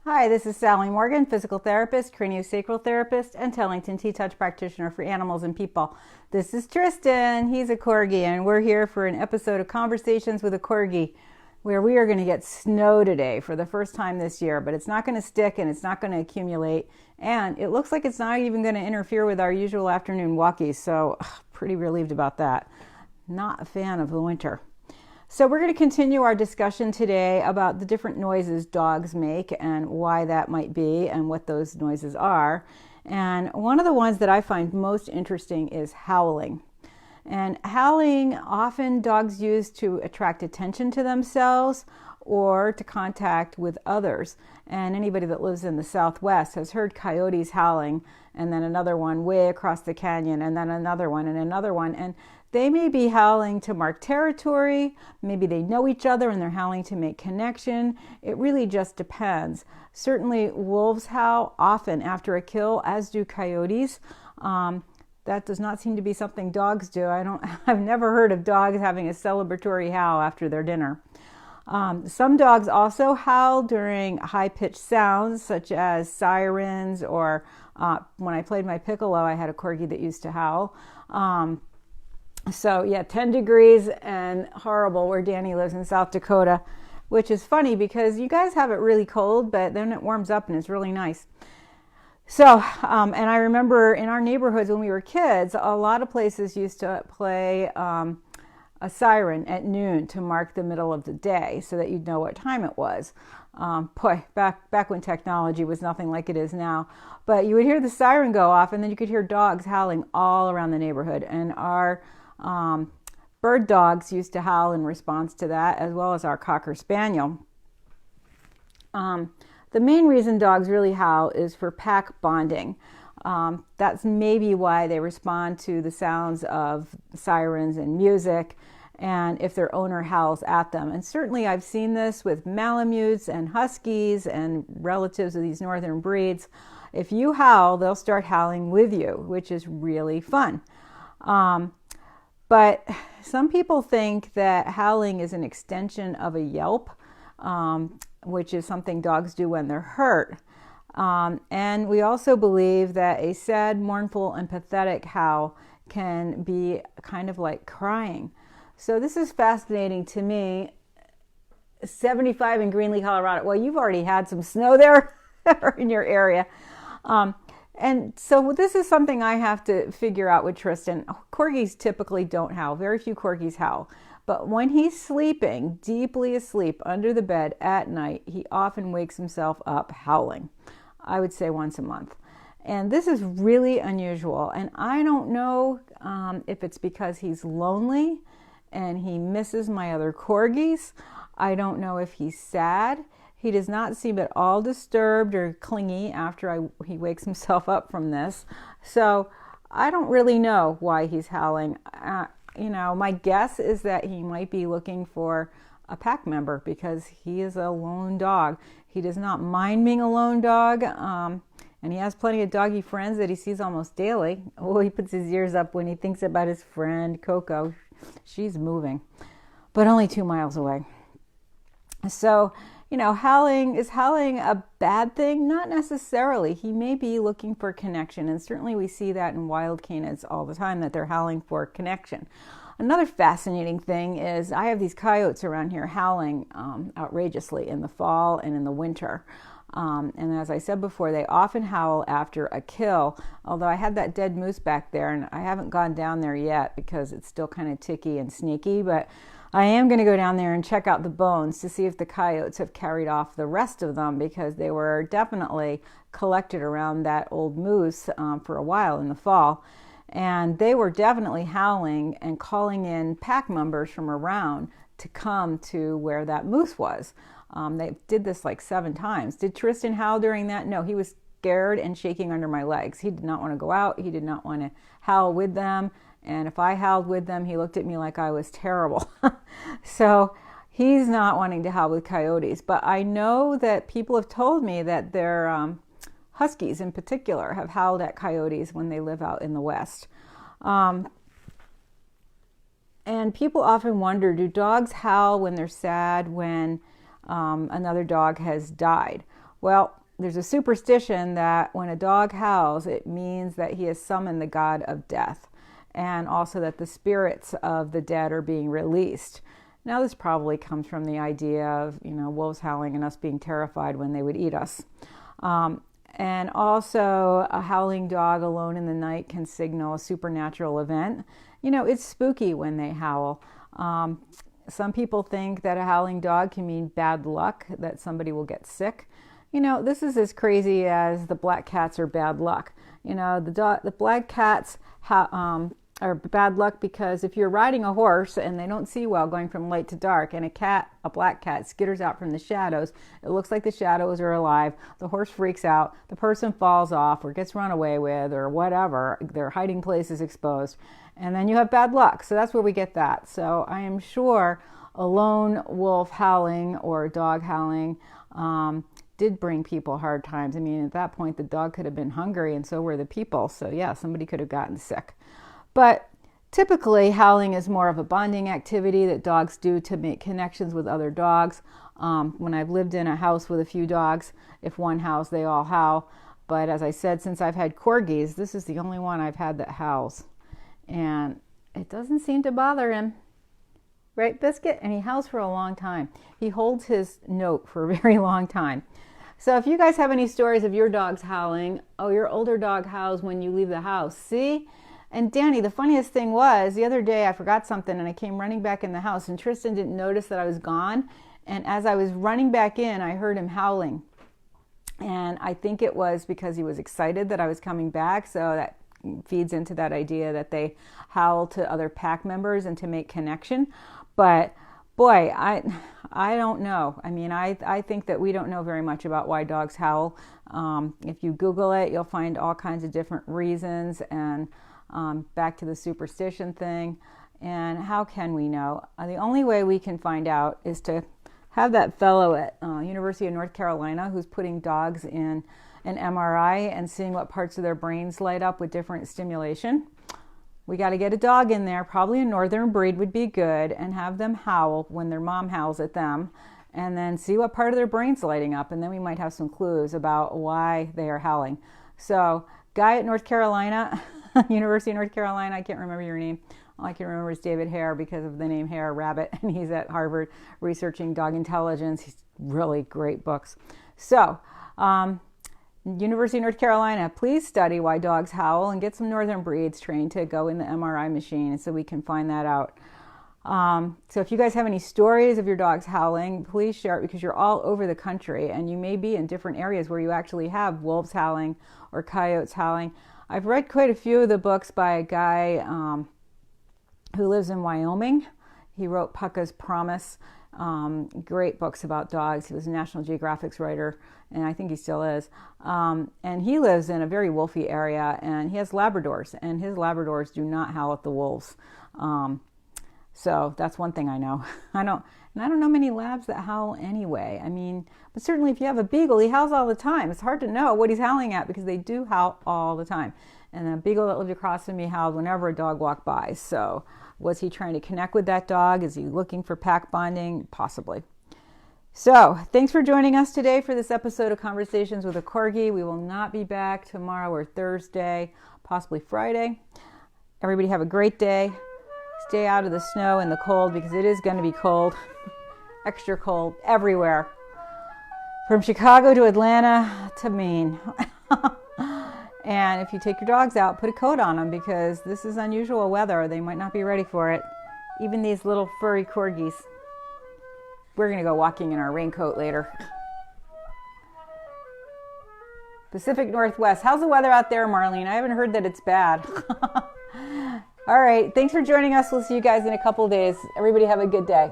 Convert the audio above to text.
Hi, this is Sally Morgan, physical therapist, craniosacral therapist, and Tellington T-Touch practitioner for animals and people. This is Tristan. He's a Corgi, and we're here for an episode of Conversations with a Corgi, where we are going to get snow today for the first time this year, but it's not going to stick and it's not going to accumulate, and it looks like it's not even going to interfere with our usual afternoon walkies, so pretty relieved about that. Not a fan of the winter. So we're going to continue our discussion today about the different noises dogs make and why that might be and what those noises are. And one of the ones that I find most interesting is howling. And howling, often dogs use to attract attention to themselves or to contact with others. And anybody that lives in the Southwest has heard coyotes howling, and then another one way across the canyon, and then another one and another one. And they may be howling to mark territory, maybe they know each other and they're howling to make connection. It really just depends. Certainly wolves howl often after a kill, as do coyotes. That does not seem to be something dogs do. I've never heard of dogs having a celebratory howl after their dinner. Some dogs also howl during high-pitched sounds such as sirens, or when I played my piccolo, I had a corgi that used to howl. So yeah, 10 degrees and horrible where Danny lives in South Dakota, which is funny because you guys have it really cold, but then it warms up and it's really nice. So, and I remember in our neighborhoods when we were kids, a lot of places used to play a siren at noon to mark the middle of the day so that you'd know what time it was. Back when technology was nothing like it is now. But you would hear the siren go off and then you could hear dogs howling all around the neighborhood. And our bird dogs used to howl in response to that, as well as our Cocker Spaniel. The main reason dogs really howl is for pack bonding. That's maybe why they respond to the sounds of sirens and music, and if their owner howls at them. And certainly I've seen this with Malamutes and Huskies and relatives of these northern breeds. If you howl, they'll start howling with you, which is really fun. But some people think that howling is an extension of a yelp, which is something dogs do when they're hurt. And we also believe that a sad, mournful, and pathetic howl can be kind of like crying. So this is fascinating to me. 75 in Greenlee, Colorado. Well, you've already had some snow there in your area. And so this is something I have to figure out with Tristan. Corgis typically don't howl. Very few corgis howl. But when he's sleeping, deeply asleep under the bed at night, he often wakes himself up howling. I would say once a month. And this is really unusual. And I don't know if it's because he's lonely and he misses my other corgis. I don't know if he's sad. He does not seem at all disturbed or clingy after he wakes himself up from this. So I don't really know why he's howling. My guess is that he might be looking for a pack member because he is a lone dog. He does not mind being a lone dog, and he has plenty of doggy friends that he sees almost daily. Oh, he puts his ears up when he thinks about his friend Coco. She's moving, but only 2 miles away. So, is howling a bad thing? Not necessarily. He may be looking for connection, and certainly we see that in wild canids all the time, that they're howling for connection. Another fascinating thing is I have these coyotes around here howling outrageously in the fall and in the winter. And as I said before, they often howl after a kill, although I had that dead moose back there, and I haven't gone down there yet because it's still kind of ticky and sneaky, but I am going to go down there and check out the bones to see if the coyotes have carried off the rest of them, because they were definitely collected around that old moose for a while in the fall. And they were definitely howling and calling in pack members from around to come to where that moose was. They did this like 7 times. Did Tristan howl during that? No, he was scared and shaking under my legs. He did not want to go out. He did not want to howl with them. And if I howled with them, he looked at me like I was terrible. So he's not wanting to howl with coyotes. But I know that people have told me that their huskies in particular have howled at coyotes when they live out in the West. And people often wonder, do dogs howl when they're sad when another dog has died? Well, there's a superstition that when a dog howls, it means that he has summoned the god of death, and also that the spirits of the dead are being released. Now, this probably comes from the idea of, wolves howling and us being terrified when they would eat us. And also, a howling dog alone in the night can signal a supernatural event. It's spooky when they howl. Some people think that a howling dog can mean bad luck, that somebody will get sick. This is as crazy as the black cats are bad luck. The black cats are bad luck because if you're riding a horse and they don't see well going from light to dark, and a black cat skitters out from the shadows, it looks like the shadows are alive, the horse freaks out, the person falls off or gets run away with or whatever, their hiding place is exposed, and then you have bad luck. So that's where we get that. So I am sure a lone wolf howling or dog howling did bring people hard times. I mean, at that point, the dog could have been hungry and so were the people. So yeah, somebody could have gotten sick. But typically, howling is more of a bonding activity that dogs do to make connections with other dogs. When I've lived in a house with a few dogs, if one howls, they all howl. But as I said, since I've had Corgis, this is the only one I've had that howls. And it doesn't seem to bother him. Right, Biscuit? And he howls for a long time. He holds his note for a very long time. So if you guys have any stories of your dogs howling, your older dog howls when you leave the house. See? And Danny, the funniest thing was, the other day I forgot something and I came running back in the house and Tristan didn't notice that I was gone. And as I was running back in, I heard him howling. And I think it was because he was excited that I was coming back. So that feeds into that idea that they howl to other pack members and to make connection. But boy, I don't know. I mean, I think that we don't know very much about why dogs howl. If you Google it, you'll find all kinds of different reasons, and back to the superstition thing. And how can we know? The only way we can find out is to have that fellow at University of North Carolina who's putting dogs in an MRI and seeing what parts of their brains light up with different stimulation. We got to get a dog in there, probably a northern breed would be good, and have them howl when their mom howls at them, and then see what part of their brain's lighting up, and then we might have some clues about why they are howling. So, guy at North Carolina, University of North Carolina, I can't remember your name. All I can remember is David Hare because of the name Hare Rabbit, and he's at Harvard researching dog intelligence. He's really great books. So, University of North Carolina, please study why dogs howl and get some northern breeds trained to go in the MRI machine so we can find that out. So if you guys have any stories of your dogs howling, please share it because you're all over the country and you may be in different areas where you actually have wolves howling or coyotes howling. I've read quite a few of the books by a guy who lives in Wyoming. He wrote Pucka's Promise. Great books about dogs. He was a National Geographic's writer, and I think he still is. And he lives in a very wolfy area, and he has Labradors, and his Labradors do not howl at the wolves. So that's one thing I know. I don't know many labs that howl anyway. I mean, but certainly if you have a beagle, he howls all the time. It's hard to know what he's howling at because they do howl all the time. And the beagle that lived across from me howled whenever a dog walked by. So was he trying to connect with that dog? Is he looking for pack bonding? Possibly. So thanks for joining us today for this episode of Conversations with a Corgi. We will not be back tomorrow or Thursday, possibly Friday. Everybody have a great day. Stay out of the snow and the cold because it is going to be cold, extra cold everywhere. From Chicago to Atlanta to Maine. And if you take your dogs out, put a coat on them because this is unusual weather. They might not be ready for it. Even these little furry corgis. We're going to go walking in our raincoat later. Pacific Northwest. How's the weather out there, Marlene? I haven't heard that it's bad. All right. Thanks for joining us. We'll see you guys in a couple of days. Everybody have a good day.